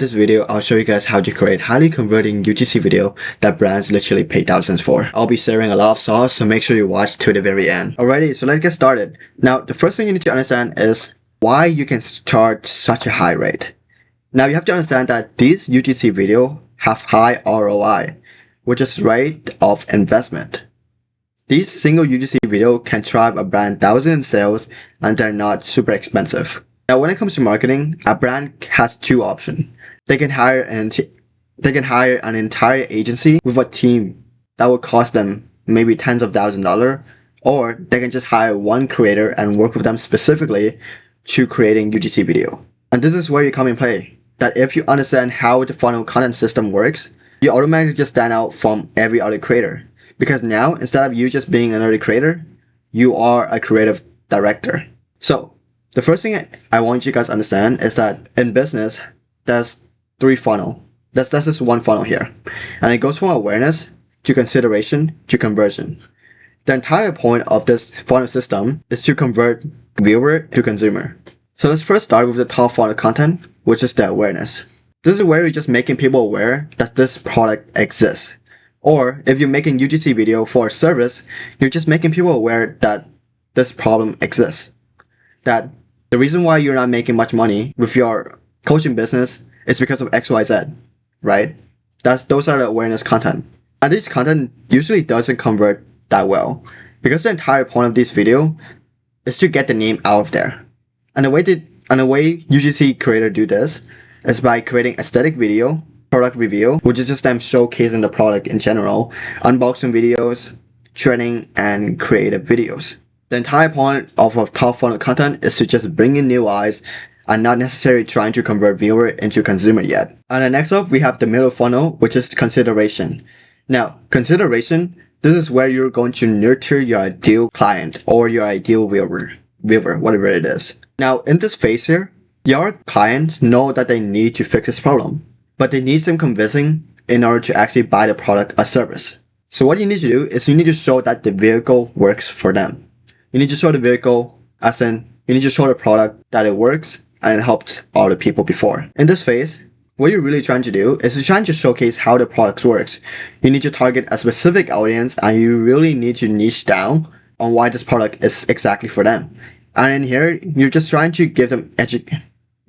This video, I'll show you guys how to create highly converting UGC video that brands literally pay thousands for. I'll be sharing a lot of sauce, so make sure you watch to the very end. Alrighty, so let's get started. Now, the first thing you need to understand is why you can charge such a high rate. Now, you have to understand that these UGC video have high ROI, which is rate of investment. These single UGC video can drive a brand thousands in sales, and they're not super expensive. Now, when it comes to marketing, a brand has two options. They can hire an entire agency with a team that will cost them maybe tens of thousands of dollars, or they can just hire one creator and work with them specifically to creating UGC video. And this is where you come in play. That if you understand how the funnel content system works, you automatically just stand out from every other creator. Because now, instead of you just being another creator, you are a creative director. So, the first thing I want you guys to understand is that in business, there's three funnels. That's just one funnel here. And it goes from awareness to consideration to conversion. The entire point of this funnel system is to convert viewer to consumer. So let's first start with the top funnel content, which is the awareness. This is where you're just making people aware that this product exists. Or if you're making UGC video for a service, you're just making people aware that this problem exists. That the reason why you're not making much money with your coaching business is because of XYZ, right? Those are the awareness content. And this content usually doesn't convert that well because the entire point of this video is to get the name out of there. And the way UGC creators do this is by creating aesthetic video, product review, which is just them showcasing the product in general, unboxing videos, training, and creative videos. The entire point of a top funnel content is to just bring in new eyes and not necessarily trying to convert viewer into consumer yet. And then next up, we have the middle funnel, which is consideration. Now, consideration, this is where you're going to nurture your ideal client or your ideal viewer, whatever it is. Now, in this phase here, your clients know that they need to fix this problem, but they need some convincing in order to actually buy the product or service. So what you need to do is you need to show that the vehicle works for them. You need to show the vehicle, as in, you need to show the product that it works and it helped all the people before. In this phase, what you're really trying to do is you're trying to showcase how the product works. You need to target a specific audience and you really need to niche down on why this product is exactly for them. And in here, you're just trying to give them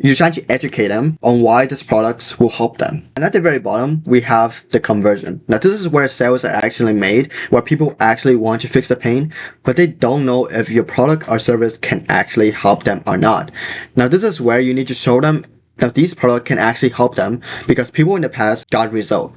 You're trying to educate them on why this product will help them. And at the very bottom, we have the conversion. Now, this is where sales are actually made, where people actually want to fix the pain, but they don't know if your product or service can actually help them or not. Now, this is where you need to show them that these products can actually help them because people in the past got results.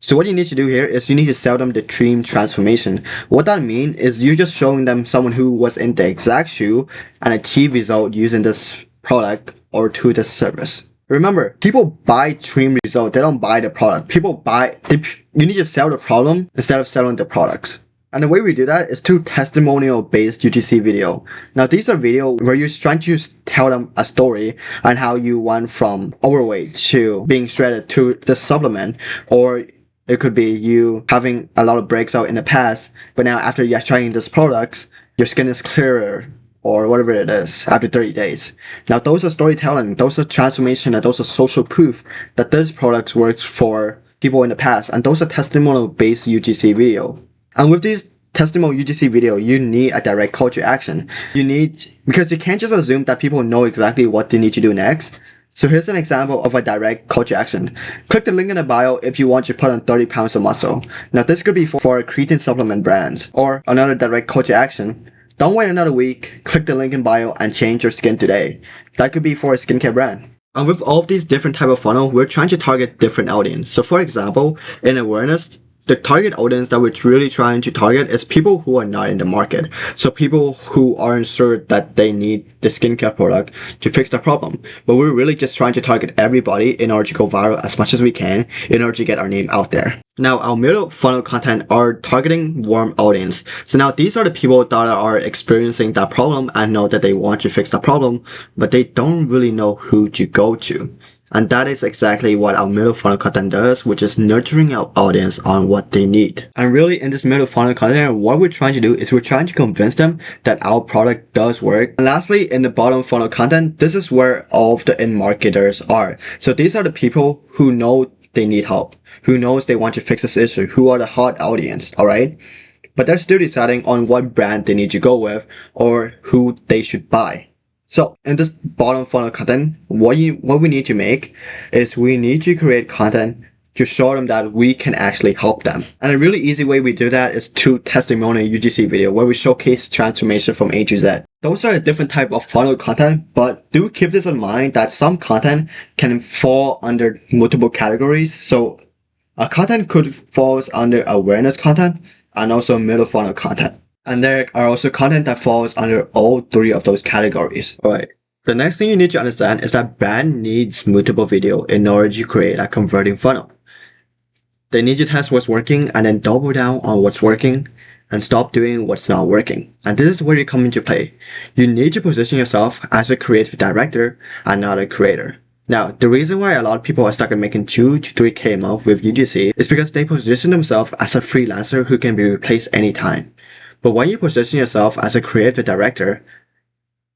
So what you need to do here is you need to sell them the dream transformation. What that means is you're just showing them someone who was in the exact shoe and achieved result using this product or to the service. Remember, people buy dream result. They don't buy the product. You need to sell the problem instead of selling the products. And the way we do that is through testimonial-based UGC video. Now, these are videos where you're trying to tell them a story on how you went from overweight to being shredded to the supplement, or it could be you having a lot of breakouts in the past, but now after you're trying this product, your skin is clearer, or whatever it is, after 30 days. Now, those are storytelling, those are transformation, and those are social proof that this product works for people in the past, and those are testimonial-based UGC video. And with these testimonial UGC video, you need a direct call to action. Because you can't just assume that people know exactly what they need to do next. So here's an example of a direct call to action. Click the link in the bio if you want to put on 30 pounds of muscle. Now, this could be for a creatine supplement brand, or another direct call to action. Don't wait another week, click the link in bio and change your skin today. That could be for a skincare brand. And with all of these different type of funnel, we're trying to target different audience. So for example, in awareness, the target audience that we're really trying to target is people who are not in the market. So people who aren't sure that they need the skincare product to fix the problem. But we're really just trying to target everybody in order to go viral as much as we can in order to get our name out there. Now, our middle funnel content are targeting warm audience. So now these are the people that are experiencing that problem and know that they want to fix the problem, but they don't really know who to go to. And that is exactly what our middle funnel content does, which is nurturing our audience on what they need. And really in this middle funnel content, what we're trying to do is we're trying to convince them that our product does work. And lastly, in the bottom funnel content, this is where all of the end marketers are. So these are the people who know they need help, who knows they want to fix this issue, who are the hot audience, alright? But they're still deciding on what brand they need to go with or who they should buy. So in this bottom funnel content, what we need to make is we need to create content to show them that we can actually help them. And a really easy way we do that is through testimonial UGC video, where we showcase transformation from A to Z. Those are a different type of funnel content, but do keep this in mind that some content can fall under multiple categories. So a content could fall under awareness content and also middle funnel content. And there are also content that falls under all three of those categories. Alright. The next thing you need to understand is that brand needs multiple video in order to create a converting funnel. They need to test what's working and then double down on what's working and stop doing what's not working. And this is where you come into play. You need to position yourself as a creative director and not a creator. Now, the reason why a lot of people are stuck at making 2 to 3K a month with UGC is because they position themselves as a freelancer who can be replaced anytime. But when you position yourself as a creative director,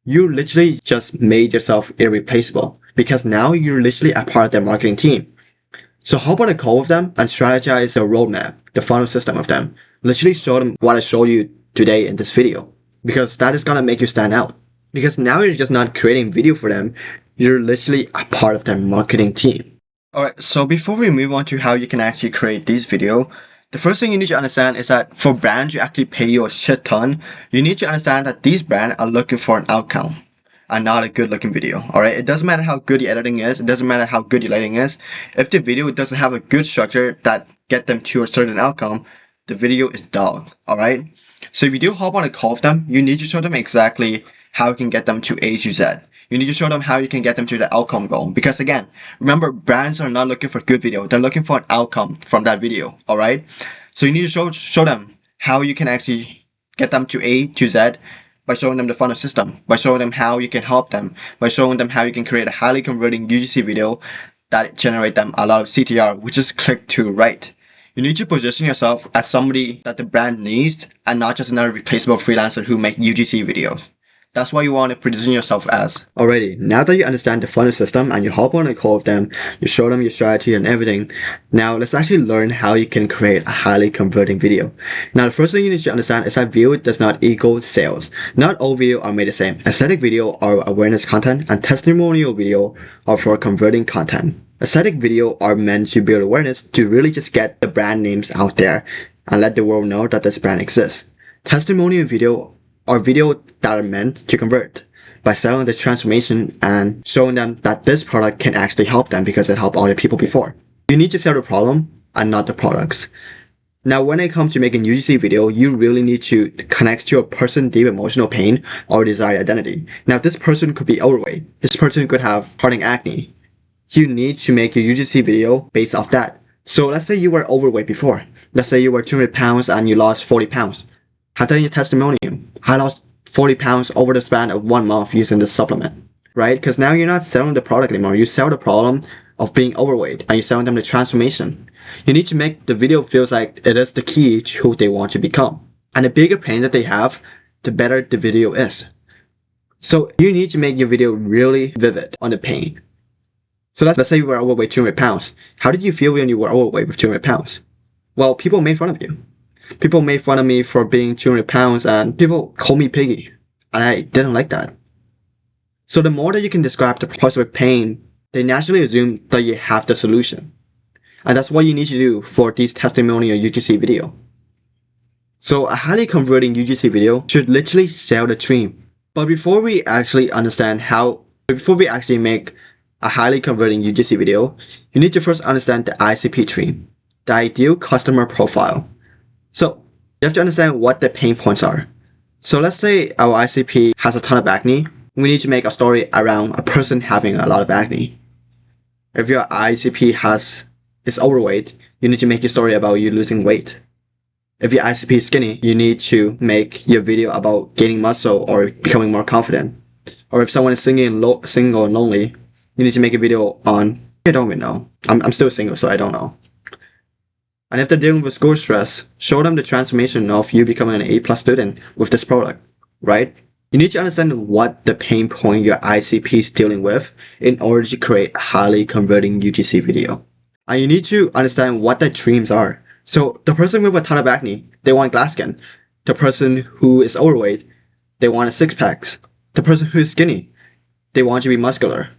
you literally just made yourself irreplaceable because now you're literally a part of their marketing team. So hop on a call with them and strategize the roadmap, the funnel system of them. Literally show them what I showed you today in this video, because that is gonna make you stand out. Because now you're just not creating video for them, you're literally a part of their marketing team. Alright, so before we move on to how you can actually create these videos, the first thing you need to understand is that for brands to actually pay you a shit ton, you need to understand that these brands are looking for an outcome and not a good looking video. Alright, it doesn't matter how good the editing is, it doesn't matter how good the lighting is. If the video doesn't have a good structure that get them to a certain outcome, the video is dull. Alright, so if you do hop on a call with them, you need to show them exactly how you can get them to A to Z. You need to show them how you can get them to the outcome goal. Because again, remember, brands are not looking for good video. They're looking for an outcome from that video. Alright? So you need to show them how you can actually get them to A to Z by showing them the funnel system, by showing them how you can help them, by showing them how you can create a highly converting UGC video that generate them a lot of CTR, which is click to right. You need to position yourself as somebody that the brand needs and not just another replaceable freelancer who make UGC videos. That's what you want to position yourself as. Alrighty, now that you understand the funnel system and you hop on a call with them, you show them your strategy and everything, now let's actually learn how you can create a highly converting video. Now the first thing you need to understand is that view does not equal sales. Not all videos are made the same. Aesthetic video are awareness content and testimonial video are for converting content. Aesthetic video are meant to build awareness to really just get the brand names out there and let the world know that this brand exists. Testimonial video are videos that are meant to convert by selling the transformation and showing them that this product can actually help them because it helped other people before. You need to sell the problem and not the products. Now, when it comes to making UGC video, you really need to connect to a person's deep emotional pain or desired identity. Now, this person could be overweight. This person could have hardening acne. You need to make your UGC video based off that. So let's say you were overweight before. Let's say you were 200 pounds and you lost 40 pounds. Have that in your testimonial. I lost 40 pounds over the span of 1 month using this supplement, right? Because now you're not selling the product anymore. You sell the problem of being overweight and you're selling them the transformation. You need to make the video feels like it is the key to who they want to become. And the bigger pain that they have, the better the video is. So you need to make your video really vivid on the pain. So let's say you were overweight 200 pounds. How did you feel when you were overweight with 200 pounds? Well, people made fun of you. People made fun of me for being 200 pounds and people called me piggy. And I didn't like that. So the more that you can describe the process of pain, they naturally assume that you have the solution. And that's what you need to do for these testimonial UGC video. So a highly converting UGC video should literally sell the dream. But before we actually make a highly converting UGC video, you need to first understand the ICP dream, the ideal customer profile. So you have to understand what the pain points are. So let's say our ICP has a ton of acne. We need to make a story around a person having a lot of acne. If your ICP is overweight, you need to make your story about you losing weight. If your ICP is skinny, you need to make your video about gaining muscle or becoming more confident. Or if someone is single and lonely, you need to make a video on I don't even know. I'm still single, so I don't know. And if they're dealing with school stress, show them the transformation of you becoming an A+ student with this product, right? You need to understand what the pain point your ICP is dealing with in order to create a highly converting UGC video. And you need to understand what their dreams are. So the person with a ton of acne, they want glass skin. The person who is overweight, they want a six-pack. The person who is skinny, they want to be muscular.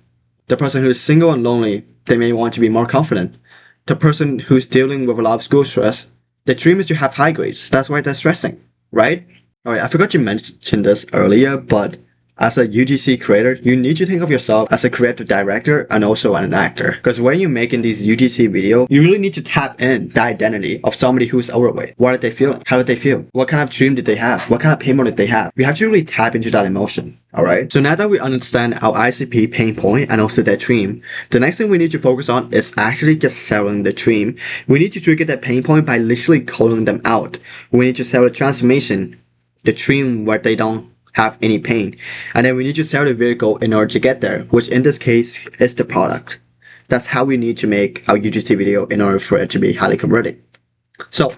The person who is single and lonely, they may want to be more confident. The person who's dealing with a lot of school stress, their dream is to have high grades. That's why they're stressing, right? Alright, I forgot to mention this earlier, but as a UGC creator, you need to think of yourself as a creative director and also an actor. Because when you're making these UGC videos, you really need to tap in the identity of somebody who's overweight. What are they feeling? How did they feel? What kind of dream did they have? What kind of pain point did they have? You have to really tap into that emotion. Alright? So now that we understand our ICP pain point and also their dream, the next thing we need to focus on is actually just selling the dream. We need to trigger that pain point by literally calling them out. We need to sell the transformation, the dream where they don't have any pain, and then we need to sell the vehicle in order to get there, which in this case is the product. That's how we need to make our UGC video in order for it to be highly converting. So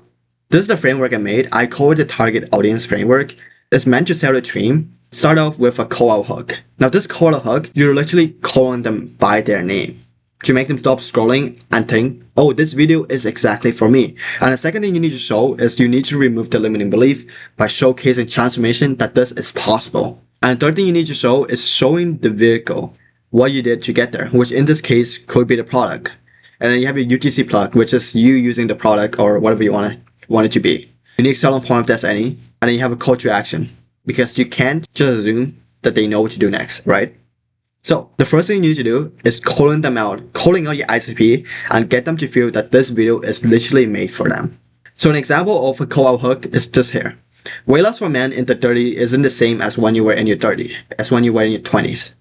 this is the framework I made. I call it the target audience framework. It's meant to sell the dream. Start off with a call out hook. Now this call out hook, you're literally calling them by their name to make them stop scrolling and think, oh, this video is exactly for me. And the second thing you need to show is you need to remove the limiting belief by showcasing transformation that this is possible. And the third thing you need to show is showing the vehicle, what you did to get there, which in this case could be the product. And then you have your UGC plug, which is you using the product or whatever you want it to be. Unique selling point if there's any. And then you have a call to action, because you can't just assume that they know what to do next, right? So the first thing you need to do is calling out your ICP and get them to feel that this video is literally made for them. So an example of a call out hook is this here. Weight loss for men in the 30s isn't the same as when you were in your 30s, as when you were in your 20s.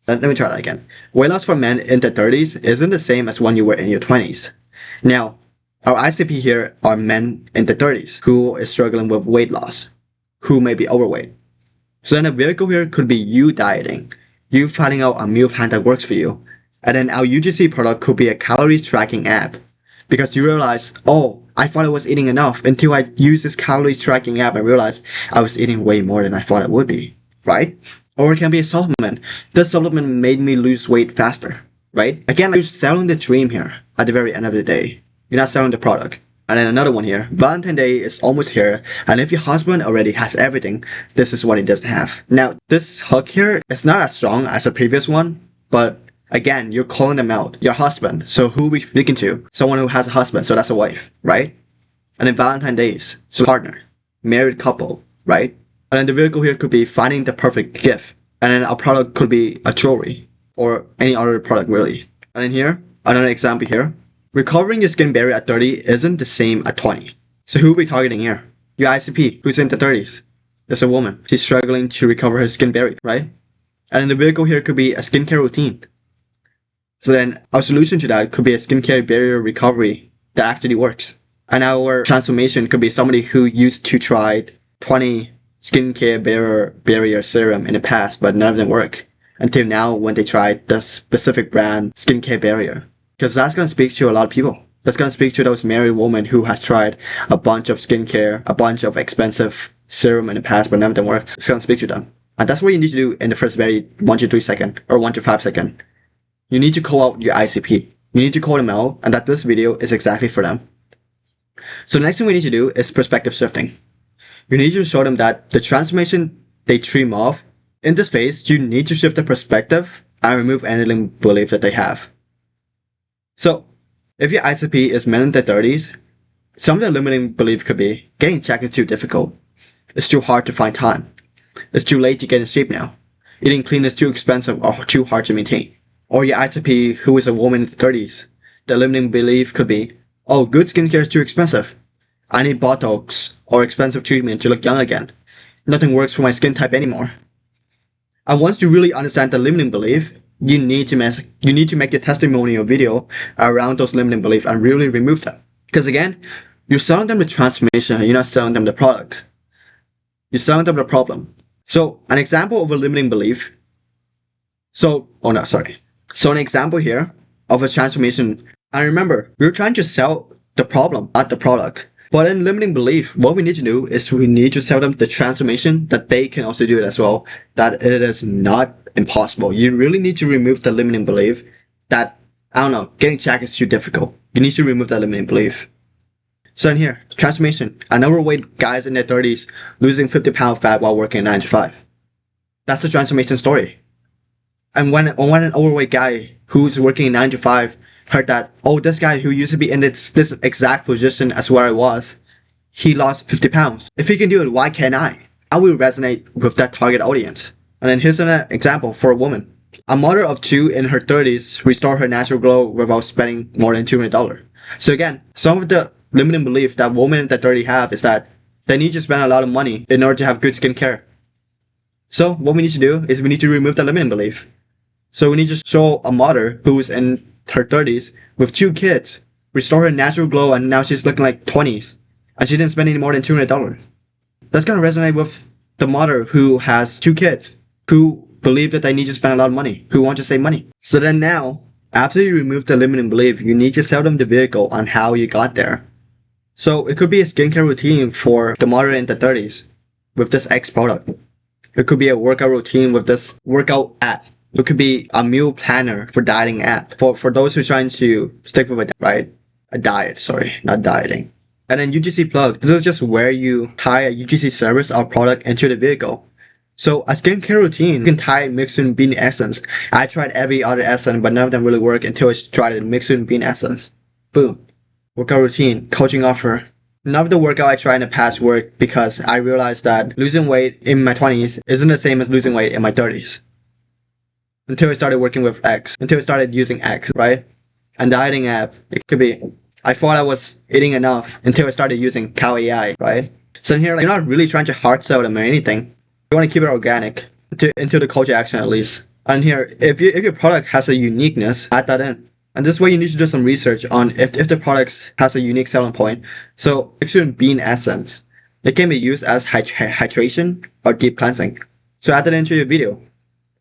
Let me try that again. Weight loss for men in the 30s isn't the same as when you were in your 20s. Now, our ICP here are men in the 30s who is struggling with weight loss, who may be overweight. So then a vehicle here could be you dieting, you finding out a meal plan that works for you. And then our UGC product could be a calories tracking app, because you realize, oh, I thought I was eating enough until I used this calories tracking app and realized I was eating way more than I thought I would be, right? Or it can be a supplement. This supplement made me lose weight faster, right? Again, you're selling the dream here at the very end of the day. You're not selling the product. And then another one here. Valentine's Day is almost here, and if your husband already has everything, this is what he doesn't have. Now, this hook here is not as strong as the previous one, but again, you're calling them out. Your husband. So who are we speaking to? Someone who has a husband, so that's a wife, right? And then Valentine's Days, so partner, married couple, right? And then the vehicle here could be finding the perfect gift. And then our product could be a jewelry or any other product really. And then here, another example here. Recovering your skin barrier at 30 isn't the same at 20. So who are we targeting here? Your ICP, who's in the 30s. It's a woman. She's struggling to recover her skin barrier, right? And then the vehicle here could be a skincare routine. So then our solution to that could be a skincare barrier recovery that actually works. And our transformation could be somebody who used to try 20 skincare barrier serum in the past, but none of them work. Until now when they tried the specific brand skincare barrier. Because that's going to speak to a lot of people. That's going to speak to those married women who has tried a bunch of skincare, a bunch of expensive serum in the past, but none of them work. It's going to speak to them. And that's what you need to do in the first very 1 to 3 second or 1 to 5 second. You need to call out your ICP. You need to call them out and that this video is exactly for them. So the next thing we need to do is perspective shifting. You need to show them that the transformation they dream of, in this phase, you need to shift the perspective and remove any limiting belief that they have. So, if your ICP is men in their 30s, some of the limiting belief could be, getting checked is too difficult. It's too hard to find time. It's too late to get in shape now. Eating clean is too expensive or too hard to maintain. Or your ICP who is a woman in their 30s, the limiting belief could be, oh, good skincare is too expensive. I need Botox or expensive treatment to look young again. Nothing works for my skin type anymore. And once you really understand the limiting belief, you need to make a testimonial video around those limiting beliefs and really remove them. Because again, you're selling them the transformation, you're not selling them the product. You're selling them the problem. So an example of a limiting belief. So an example here of a transformation. And remember, we're trying to sell the problem, not the product. But in limiting belief, what we need to do is we need to tell them the transformation that they can also do it as well, that it is not impossible. You really need to remove the limiting belief that, I don't know, getting jacked is too difficult. You need to remove that limiting belief. So in here, transformation, an overweight guys in their 30s losing 50 pound fat while working a 9 to 5. That's the transformation story. And when an overweight guy who's working a 9 to 5 heard that, oh, this guy who used to be in this exact position as where I was, he lost 50 pounds. If he can do it, why can't I? I will resonate with that target audience. And then here's an example for a woman. A mother of 2 in her 30s restored her natural glow without spending more than $200. So again, some of the limiting belief that women in their 30s have is that they need to spend a lot of money in order to have good skincare. So what we need to do is we need to remove the limiting belief. So we need to show a mother who's in her 30s with 2 kids, restore her natural glow, and now she's looking like 20s, and she didn't spend any more than $200. That's gonna resonate with the mother who has 2 kids, who believe that they need to spend a lot of money, who want to save money. So then now, after you remove the limiting belief, you need to sell them the vehicle on how you got there. So it could be a skincare routine for the mother in the 30s with this X product. It could be a workout routine with this workout app. It could be a meal planner for dieting app. For those who are trying to stick with a diet, sorry, not dieting. And then UGC plug. This is just where you tie a UGC service or product into the vehicle. So a skincare routine, you can tie Mixin Bean Essence. I tried every other essence, but none of them really work until I tried the Mixin Bean Essence. Boom. Workout routine, coaching offer. None of the workout I tried in the past worked because I realized that losing weight in my 20s isn't the same as losing weight in my 30s. Until I started working with X, until I started using X, right? And dieting app, it could be, I thought I was eating enough until I started using Cow AI, right? So in here, like, you're not really trying to hard sell them or anything. You want to keep it organic, into the call to action at least. And here, if your product has a uniqueness, add that in. And this way you need to do some research on if the product has a unique selling point. So Mixin Bean Essence, it can be used as hydration or deep cleansing. So add that into your video.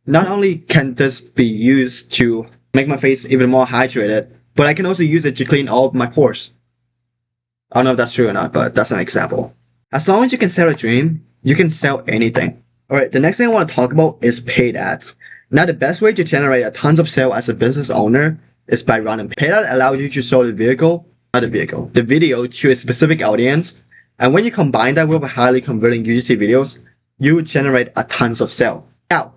Not only can this be used to make my face even more hydrated, but I can also use it to clean all of my pores. I don't know if that's true or not, but that's an example. As long as you can sell a dream, you can sell anything. Alright, the next thing I want to talk about is paid ads. Now the best way to generate a tons of sales as a business owner is by running paid ads. Allow you to show the video to a specific audience. And when you combine that with highly converting UGC videos, you will generate a tons of sales. Now,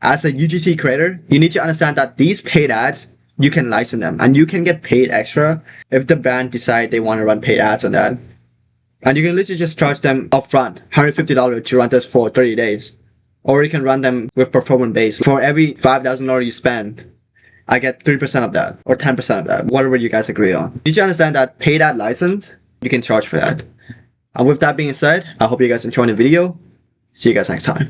as a UGC creator, you need to understand that these paid ads, you can license them and you can get paid extra if the brand decide they want to run paid ads on that. And you can literally just charge them upfront, $150 to run this for 30 days. Or you can run them with performance based. For every $5,000 you spend, I get 3% of that or 10% of that, whatever you guys agree on. You need to understand that paid ad license, you can charge for that. And with that being said, I hope you guys enjoyed the video. See you guys next time.